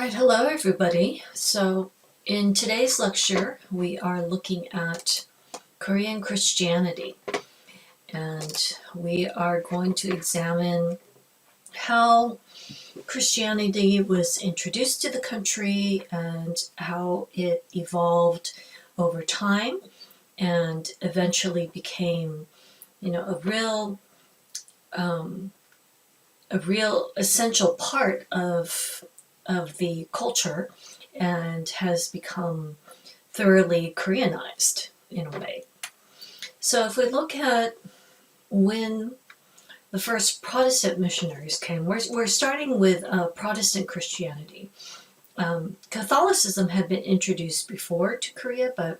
right, hello everybody. So in today's lecture, we are looking at Korean Christianity, and we are going to examine how Christianity was introduced to the country and how it evolved over time and eventually became, a real essential part of the culture and has become thoroughly Koreanized in a way. So if we look at when the first Protestant missionaries came, we're starting with Protestant Christianity. Catholicism had been introduced before to Korea, but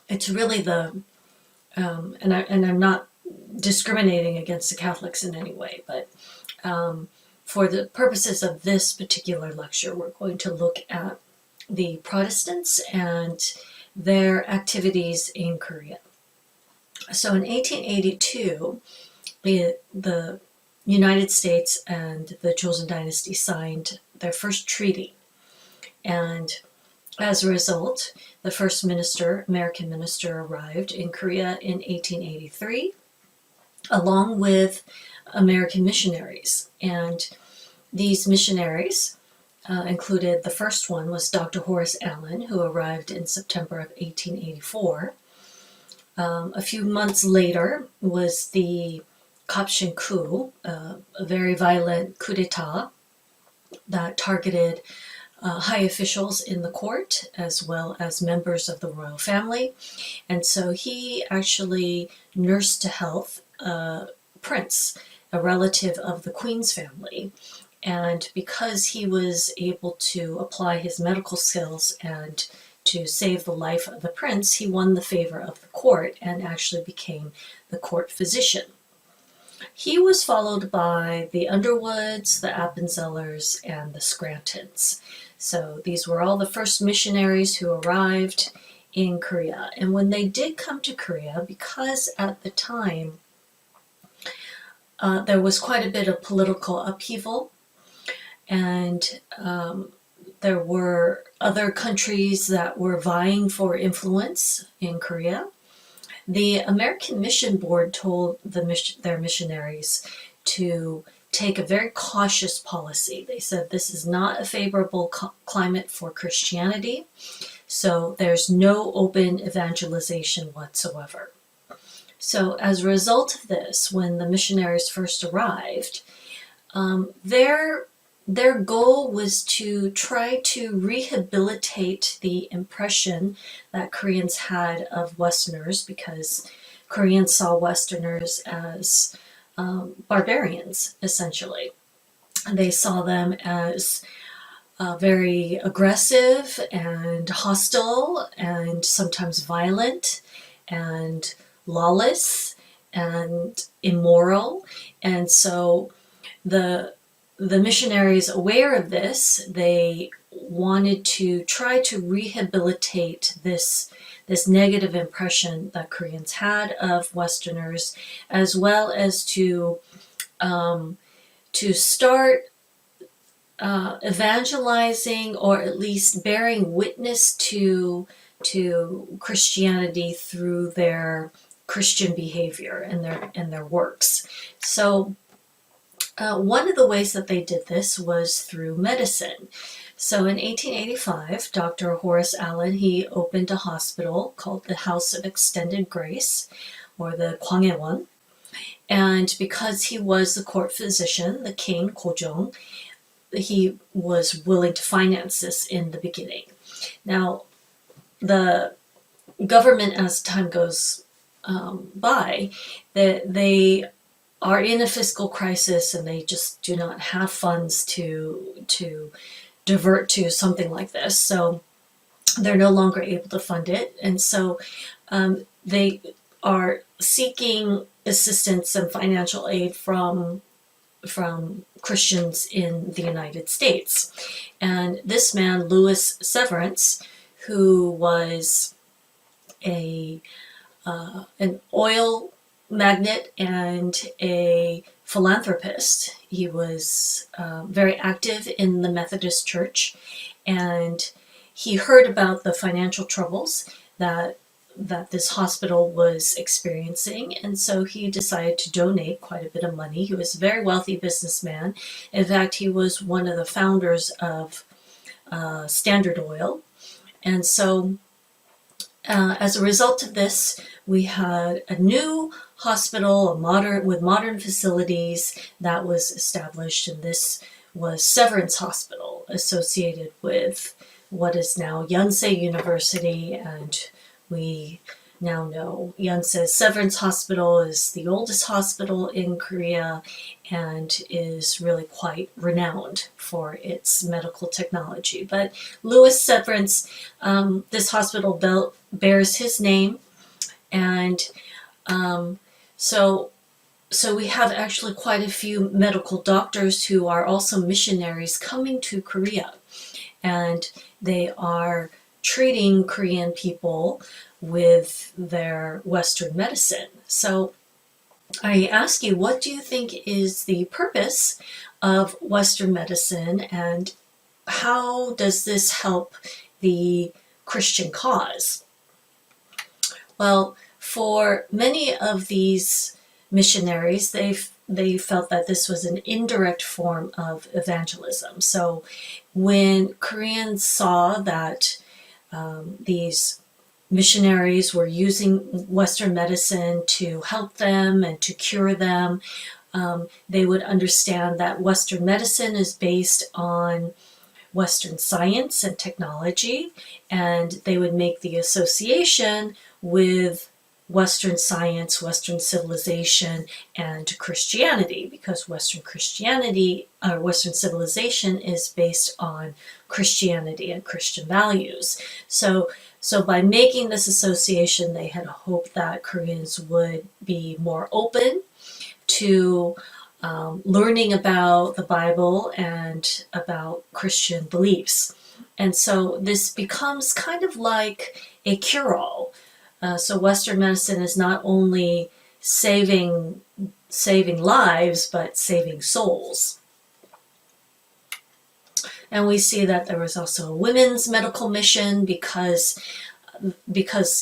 it's really and I'm not discriminating against the Catholics in any way, but for the purposes of this particular lecture, we're going to look at the Protestants and their activities in Korea. So in 1882, the United States and the Joseon Dynasty signed their first treaty. And as a result, the first American minister arrived in Korea in 1883, along with American missionaries. And these missionaries included, the first one was Dr. Horace Allen, who arrived in September of 1884. A few months later was the Kapshin coup, a very violent coup d'etat that targeted high officials in the court as well as members of the royal family. And so he actually nursed to health a prince, a relative of the Queen's family. And because he was able to apply his medical skills and to save the life of the prince, he won the favor of the court and actually became the court physician. He was followed by the Underwoods, the Appenzellers, and the Scrantons. So these were all the first missionaries who arrived in Korea. And when they did come to Korea, because at the time there was quite a bit of political upheaval, and there were other countries that were vying for influence in Korea, the American Mission Board told their missionaries to take a very cautious policy. They said this is not a favorable climate for Christianity, so there's no open evangelization whatsoever. So as a result of this, when the missionaries first arrived, their goal was to try to rehabilitate the impression that Koreans had of Westerners, because Koreans saw Westerners as barbarians, essentially. They saw them as very aggressive and hostile and sometimes violent and lawless and immoral. And so the missionaries, aware of this, they wanted to try to rehabilitate this negative impression that Koreans had of Westerners, as well as to start evangelizing, or at least bearing witness to Christianity through their Christian behavior and their works. So one of the ways that they did this was through medicine. So in 1885, Dr. Horace Allen, he opened a hospital called the House of Extended Grace, or the Kwanghaewon. And because he was the court physician, the king, Kojong, he was willing to finance this in the beginning. Now, the government, as time goes by, they are in a fiscal crisis, and they just do not have funds to divert to something like this. So they're no longer able to fund it. And so they are seeking assistance and financial aid from Christians in the United States. And this man, Louis Severance, who was an oil magnate and a philanthropist. He was very active in the Methodist Church, and he heard about the financial troubles that this hospital was experiencing, and so he decided to donate quite a bit of money. He was a very wealthy businessman. In fact, he was one of the founders of Standard Oil, and so as a result of this, we had a new hospital, with modern facilities, that was established, and this was Severance Hospital, associated with what is now Yonsei University, and we now know Yonsei's Severance Hospital is the oldest hospital in Korea and is really quite renowned for its medical technology. But Louis Severance, this hospital bears his name, and so we have actually quite a few medical doctors who are also missionaries coming to Korea, and they are treating Korean people with their Western medicine. So I ask you, what do you think is the purpose of Western medicine, and how does this help the Christian cause? Well, for many of these missionaries, they felt that this was an indirect form of evangelism. So when Koreans saw that these missionaries were using Western medicine to help them and to cure them, they would understand that Western medicine is based on Western science and technology, and they would make the association with Western science, Western civilization, and Christianity, because Western civilization is based on Christianity and Christian values. So by making this association, they had hoped that Koreans would be more open to learning about the Bible and about Christian beliefs. And so this becomes kind of like a cure-all. So Western medicine is not only saving lives, but saving souls. And we see that there was also a women's medical mission because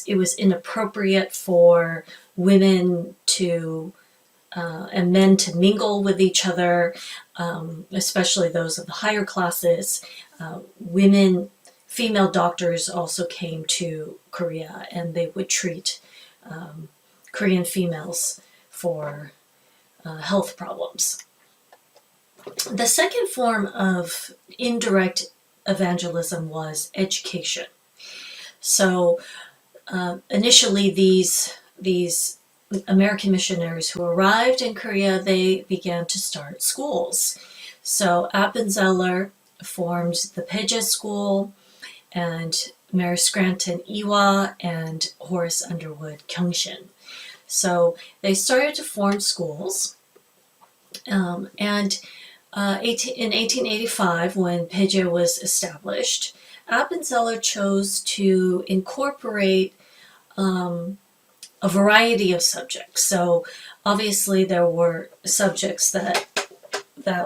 it was inappropriate for women to and men to mingle with each other, especially those of the higher classes. Female doctors also came to Korea, and they would treat Korean females for health problems. The second form of indirect evangelism was education. So initially, these American missionaries who arrived in Korea, they began to start schools. So Appenzeller formed the Peje School, and Mary Scranton Iwa, and Horace Underwood Kyongshin. So they started to form schools, and in 1885, when Peje was established, Appenzeller chose to incorporate a variety of subjects. So obviously there were subjects that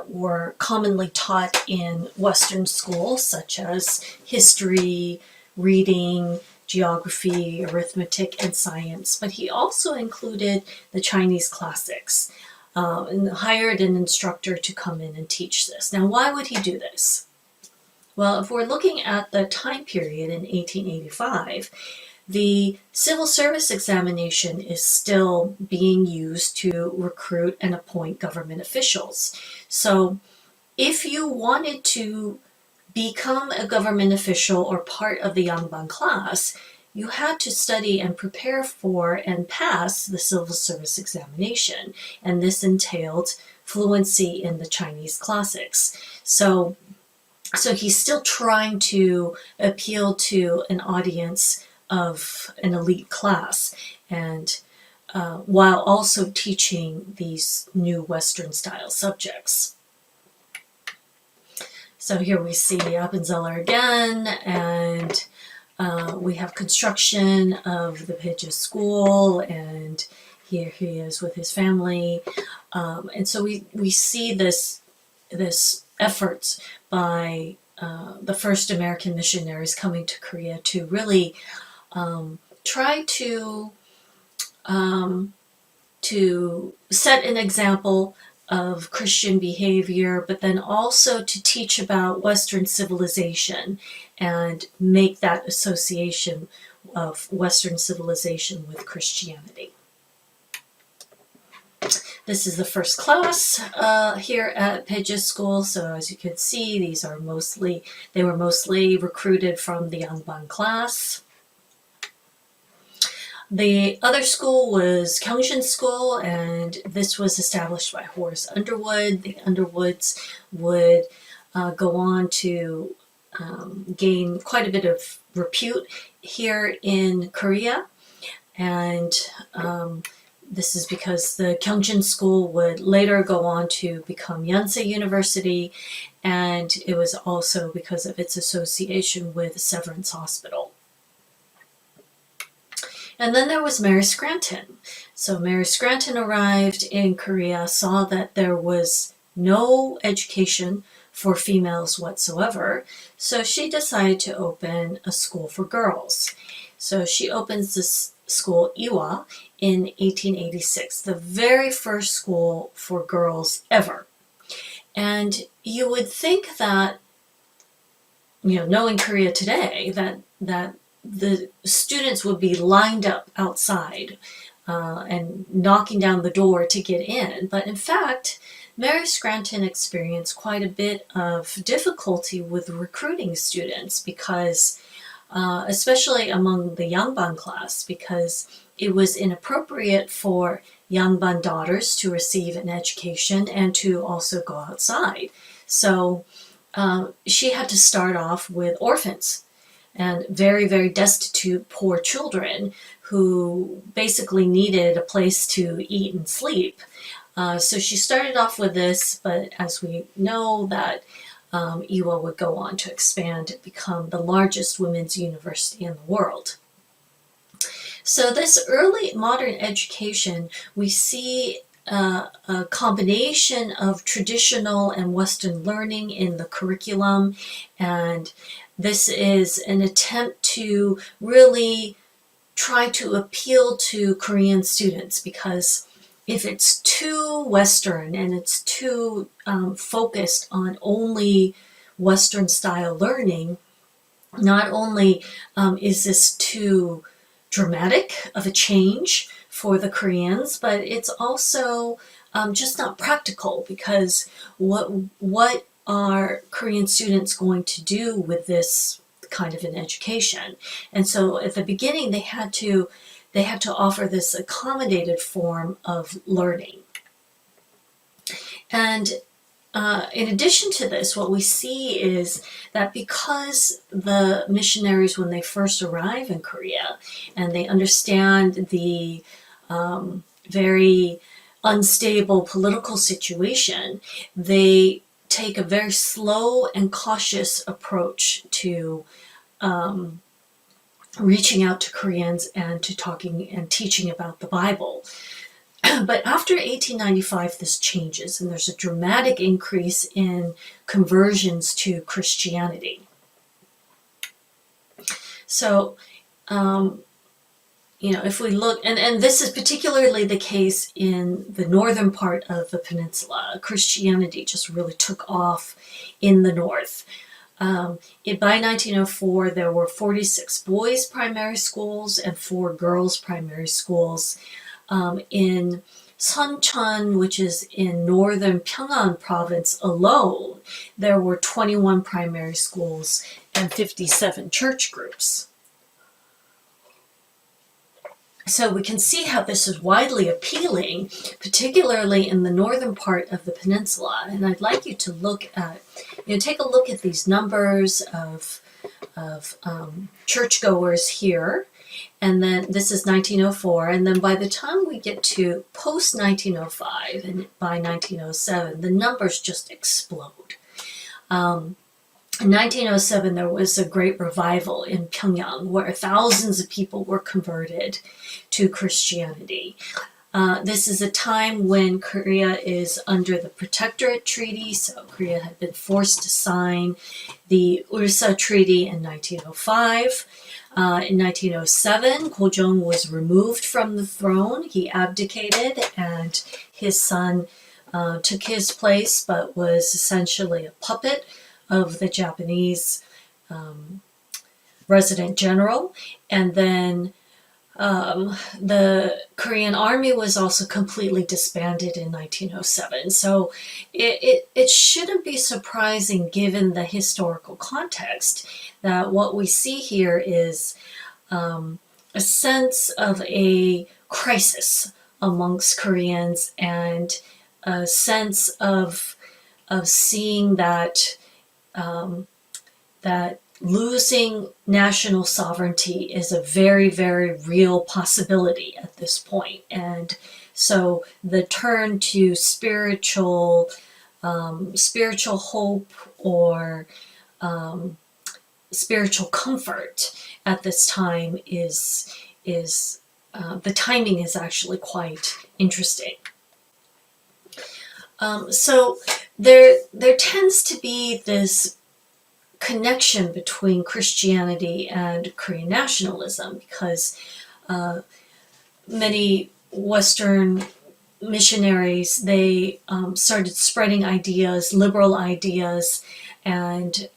were commonly taught in Western schools, such as history, reading, geography, arithmetic, and science. But he also included the Chinese classics and hired an instructor to come in and teach this. Now, why would he do this? Well, if we're looking at the time period in 1885, the civil service examination is still being used to recruit and appoint government officials. So if you wanted to become a government official or part of the Yangban class, you had to study and prepare for and pass the civil service examination. And this entailed fluency in the Chinese classics. So he's still trying to appeal to an audience of an elite class, and while also teaching these new Western style subjects. So here we see Appenzeller again, and we have construction of the Peje School, and Here he is with his family. And so we see this efforts by the first American missionaries coming to Korea to really try to set an example of Christian behavior, but then also to teach about Western civilization and make that association of Western civilization with Christianity. This is the first class here at Page's school. So as you can see, they were mostly recruited from the Yangban class. The other school was Kyongshin School, and this was established by Horace Underwood. The Underwoods would go on to gain quite a bit of repute here in Korea, and this is because the Kyongshin School would later go on to become Yonsei University, and it was also because of its association with Severance Hospital. And then there was Mary Scranton. So Mary Scranton arrived in Korea, saw that there was no education for females whatsoever, so she decided to open a school for girls. So she opens this school, Iwa, in 1886, the very first school for girls ever. And you would think that, knowing Korea today, that the students would be lined up outside and knocking down the door to get in. But in fact, Mary Scranton experienced quite a bit of difficulty with recruiting students because, especially among the Yangban class, because it was inappropriate for Yangban daughters to receive an education and to also go outside. So she had to start off with orphans and very, very destitute, poor children who basically needed a place to eat and sleep. So she started off with this, but as we know that Iwa would go on to expand and become the largest women's university in the world. So this early modern education, we see a combination of traditional and Western learning in the curriculum, and this is an attempt to really try to appeal to Korean students, because if it's too Western and it's too focused on only Western style learning, not only is this too dramatic of a change for the Koreans, but it's also just not practical, because what are Korean students going to do with this kind of an education? And so at the beginning they had to offer this accommodated form of learning. And in addition to this, what we see is that because the missionaries, when they first arrive in Korea and they understand the very unstable political situation, they take a very slow and cautious approach to reaching out to Koreans and to talking and teaching about the Bible. But after 1895, this changes, and there's a dramatic increase in conversions to Christianity. So, if we look, and this is particularly the case in the northern part of the peninsula, Christianity just really took off in the north. By 1904, there were 46 boys' primary schools and 4 girls' primary schools. In Suncheon, which is in northern Pyongan province alone, there were 21 primary schools and 57 church groups. So we can see how this is widely appealing, particularly in the northern part of the peninsula. And I'd like you to look at, take a look at these numbers of churchgoers here. And then this is 1904. And then by the time we get to post-1905 and by 1907, the numbers just explode. In 1907, there was a great revival in Pyongyang where thousands of people were converted to Christianity. This is a time when Korea is under the Protectorate Treaty, so Korea had been forced to sign the Ulsa Treaty in 1905. In 1907, Gojong was removed from the throne. He abdicated, and his son took his place, but was essentially a puppet of the Japanese resident general. And then the Korean army was also completely disbanded in 1907. So it shouldn't be surprising, given the historical context, that what we see here is a sense of a crisis amongst Koreans, and a sense of seeing that that losing national sovereignty is a very, very real possibility at this point. And so the turn to spiritual hope, or spiritual comfort at this time is the timing is actually quite interesting. So there tends to be this connection between Christianity and Korean nationalism, because many Western missionaries, they started spreading ideas, liberal ideas, and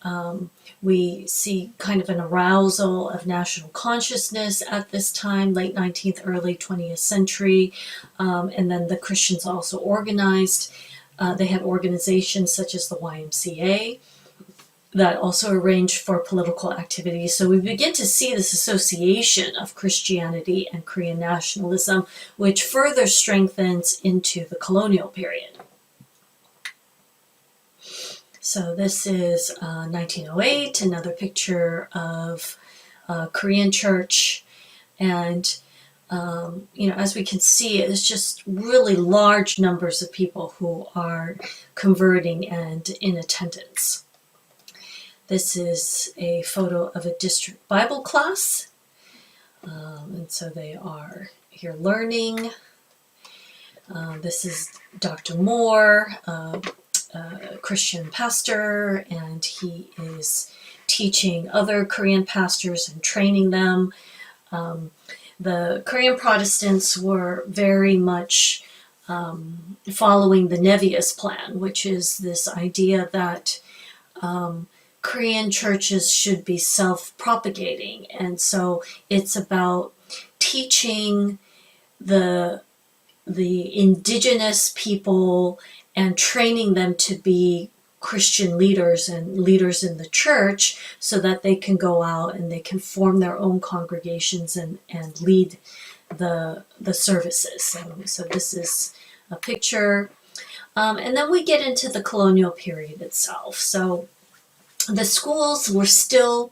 we see kind of an arousal of national consciousness at this time, late 19th, early 20th century. And then the Christians also organized. They had organizations such as the YMCA that also arranged for political activities. So we begin to see this association of Christianity and Korean nationalism, which further strengthens into the colonial period. So this is 1908, another picture of a Korean church. And as we can see, it's just really large numbers of people who are converting and in attendance. This is a photo of a district Bible class. And so they are here learning. This is Dr. Moore, a Christian pastor, and he is teaching other Korean pastors and training them. The Korean Protestants were very much following the Nevius plan, which is this idea that Korean churches should be self-propagating. And so it's about teaching the indigenous people and training them to be Christian leaders and leaders in the church, so that they can go out and they can form their own congregations and lead the services. So this is a picture. And then we get into the colonial period itself. So the schools were still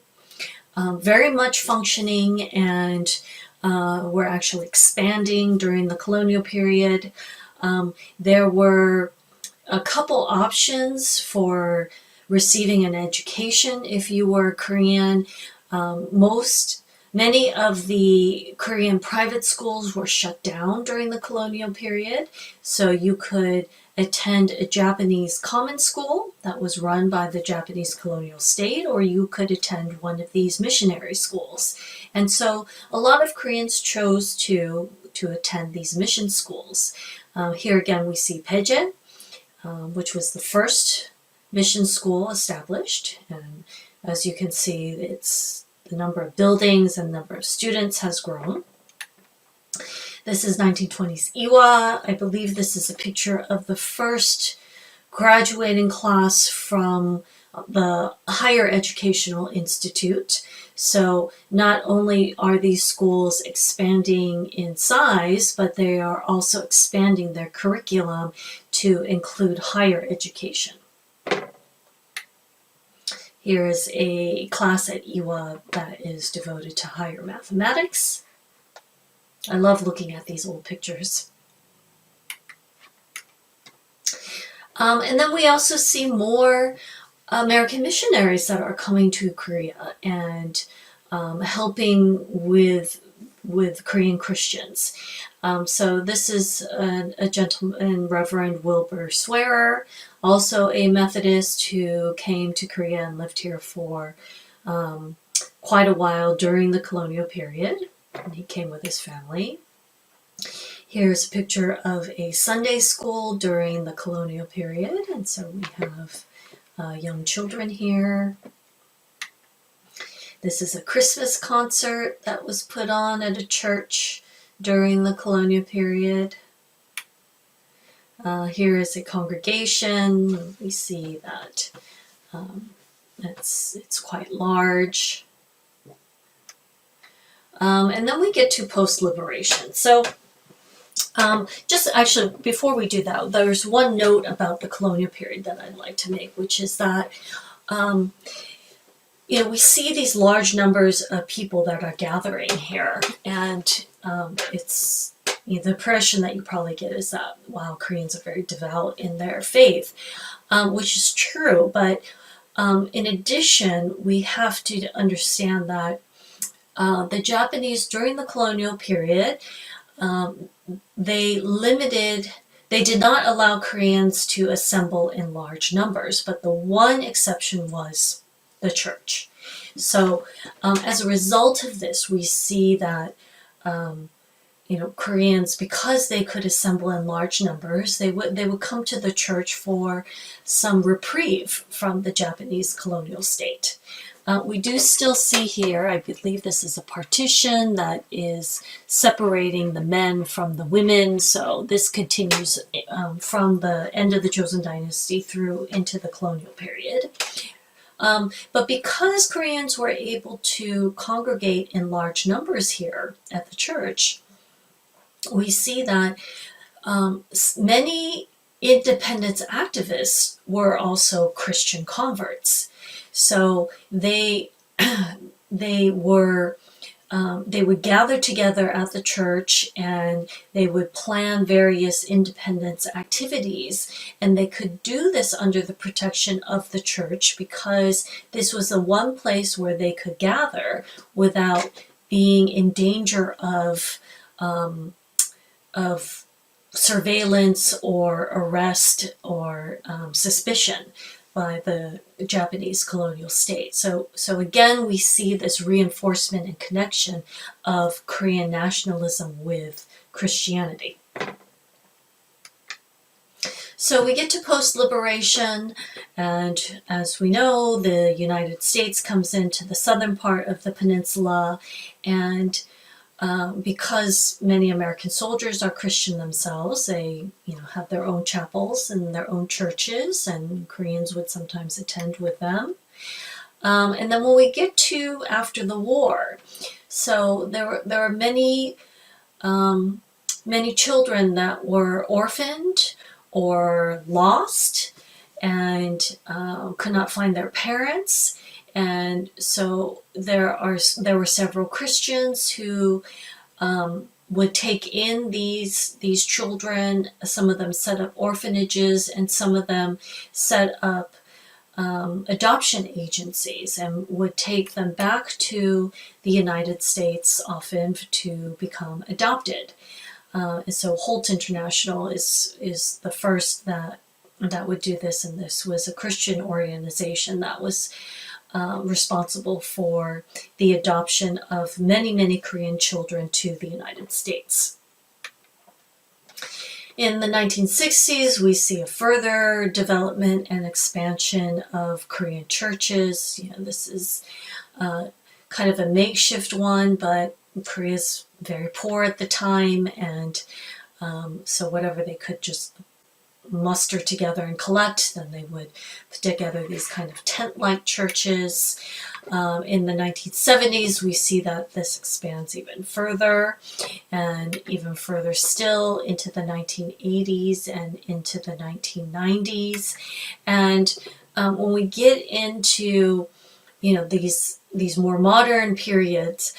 very much functioning, and were actually expanding during the colonial period. There were a couple options for receiving an education if you were Korean. Many of the Korean private schools were shut down during the colonial period, so you could attend a Japanese common school that was run by the Japanese colonial state, or you could attend one of these missionary schools. And so a lot of Koreans chose to attend these mission schools. Here again we see Peje, which was the first mission school established. And as you can see, it's the number of buildings and number of students has grown. This is 1920s Iwa. I believe this is a picture of the first graduating class from the higher educational institute. So not only are these schools expanding in size, but they are also expanding their curriculum to include higher education. Here is a class at Iwa that is devoted to higher mathematics. I love looking at these old pictures. And then we also see more American missionaries that are coming to Korea and helping with with Korean Christians. So this is a gentleman, Reverend Wilbur Swearer, also a Methodist who came to Korea and lived here for quite a while during the colonial period. And he came with his family. Here's a picture of a Sunday school during the colonial period, and so we have young children here. This is a Christmas concert that was put on at a church during the colonial period. Here is a congregation. We see that it's quite large. And then we get to post-liberation. So just actually, before we do that, there's one note about the colonial period that I'd like to make, which is that we see these large numbers of people that are gathering here, and it's the impression that you probably get is that, wow, Koreans are very devout in their faith, which is true. But in addition, we have to understand that the Japanese during the colonial period, they did not allow Koreans to assemble in large numbers, but the one exception was the church. So as a result of this, we see that Koreans, because they could assemble in large numbers, they would come to the church for some reprieve from the Japanese colonial state. We do still see here, I believe this is a partition that is separating the men from the women. So this continues from the end of the Joseon dynasty through into the colonial period. But because Koreans were able to congregate in large numbers here at the church, we see that many independence activists were also Christian converts. So they would gather together at the church, and they would plan various independence activities, and they could do this under the protection of the church because this was the one place where they could gather without being in danger of surveillance or arrest or suspicion by the Japanese colonial state. So again, we see this reinforcement and connection of Korean nationalism with Christianity. So we get to post-liberation, and as we know, the United States comes into the southern part of the peninsula, and because many American soldiers are Christian themselves, they have their own chapels and their own churches, and Koreans would sometimes attend with them. And then when we get to after the war, so there are many children that were orphaned or lost and could not find their parents. And so there were several Christians who would take in these children. Some of them set up orphanages, and some of them set up adoption agencies and would take them back to the United States, often to become adopted. And so Holt International is the first that would do this, and this was a Christian organization that was responsible for the adoption of many, many Korean children to the United States. In the 1960s, we see a further development and expansion of Korean churches. This is kind of a makeshift one, but Korea's very poor at the time, and so whatever they could just muster together and collect, then they would put together these kind of tent-like churches. In the 1970s, we see that this expands even further, and even further still into the 1980s and into the 1990s. And when we get into these more modern periods,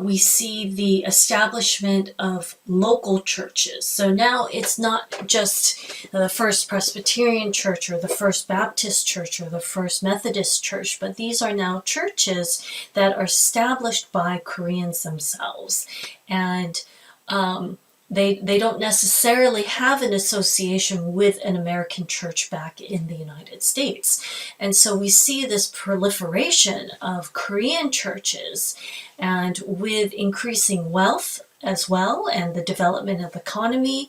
we see the establishment of local churches. So now it's not just the First Presbyterian Church or the First Baptist Church or the First Methodist Church, but these are now churches that are established by Koreans themselves. And they don't necessarily have an association with an American church back in the United States. And so we see this proliferation of Korean churches, and with increasing wealth as well and the development of the economy,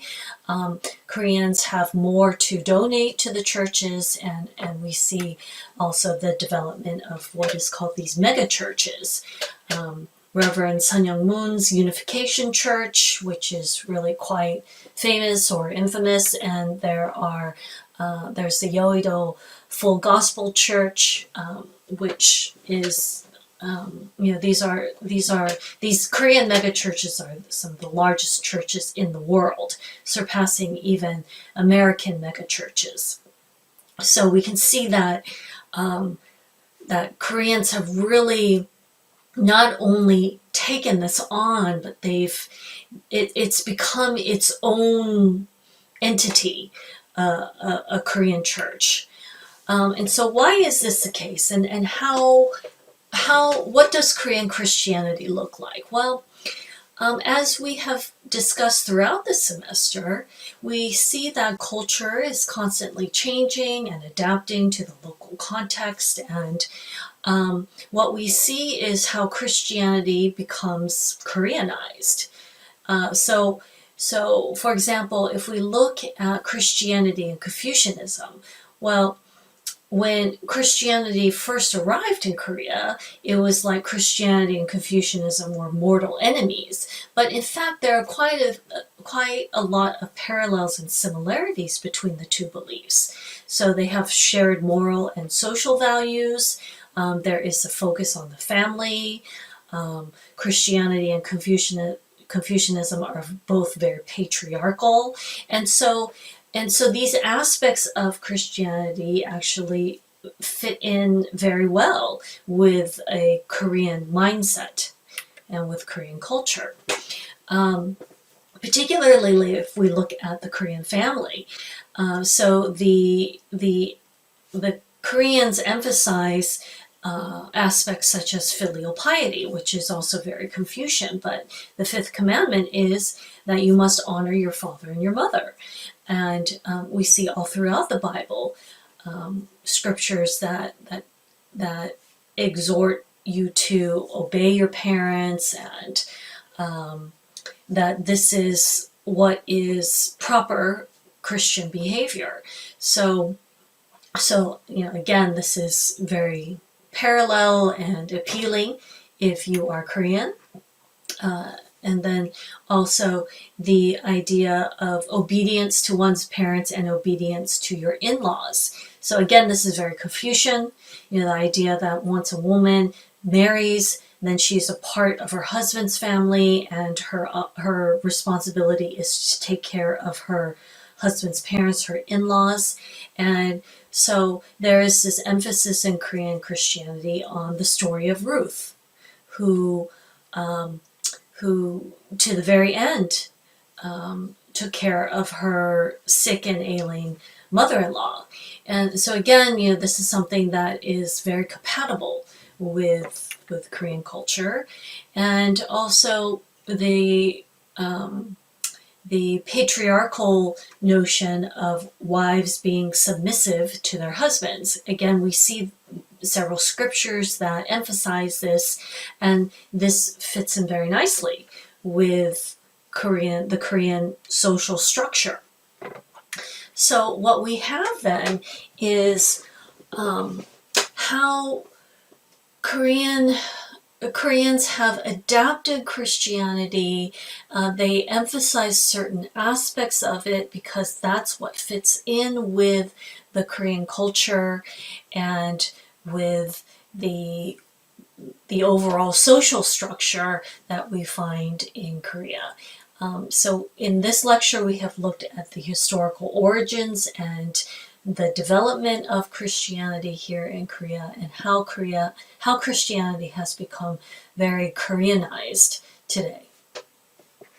Koreans have more to donate to the churches, and we see also the development of what is called these mega churches. Reverend Sun Young Moon's Unification Church, which is really quite famous or infamous, and there's the Yoido Full Gospel Church, which is these Korean mega churches are some of the largest churches in the world, surpassing even American mega churches. So we can see that that Koreans have really not only taken this on, but it's become its own entity, a Korean church. And so why is this the case? And what does Korean Christianity look like? Well, as we have discussed throughout the semester, we see that culture is constantly changing and adapting to the local context, and what we see is how Christianity becomes Koreanized. So, for example, if we look at Christianity and Confucianism, well, when Christianity first arrived in Korea, it was like Christianity and Confucianism were mortal enemies. But in fact, there are quite a lot of parallels and similarities between the two beliefs. So they have shared moral and social values. There is a focus on the family. Christianity and Confucianism are both very patriarchal. And so these aspects of Christianity actually fit in very well with a Korean mindset and with Korean culture. Particularly if we look at the Korean family. So the Koreans emphasize aspects such as filial piety, which is also very Confucian, but the fifth commandment is that you must honor your father and your mother. And we see all throughout the Bible scriptures that exhort you to obey your parents, and that this is what is proper Christian behavior. So again, this is very parallel and appealing if you are Korean. And then also the idea of obedience to one's parents and obedience to your in-laws. So again, this is very Confucian. The idea that once a woman marries, then she's a part of her husband's family, and her responsibility is to take care of her husband's parents, her in-laws. And so there is this emphasis in Korean Christianity on the story of Ruth, who to the very end took care of her sick and ailing mother-in-law. And so again, this is something that is very compatible with Korean culture, and also the patriarchal notion of wives being submissive to their husbands. Again, we see several scriptures that emphasize this, and this fits in very nicely with the Korean social structure. So what we have then is how Koreans have adapted Christianity. They emphasize certain aspects of it because that's what fits in with the Korean culture and with the overall social structure that we find in Korea. So in this lecture, we have looked at the historical origins and the development of Christianity here in Korea, and how Christianity has become very Koreanized today.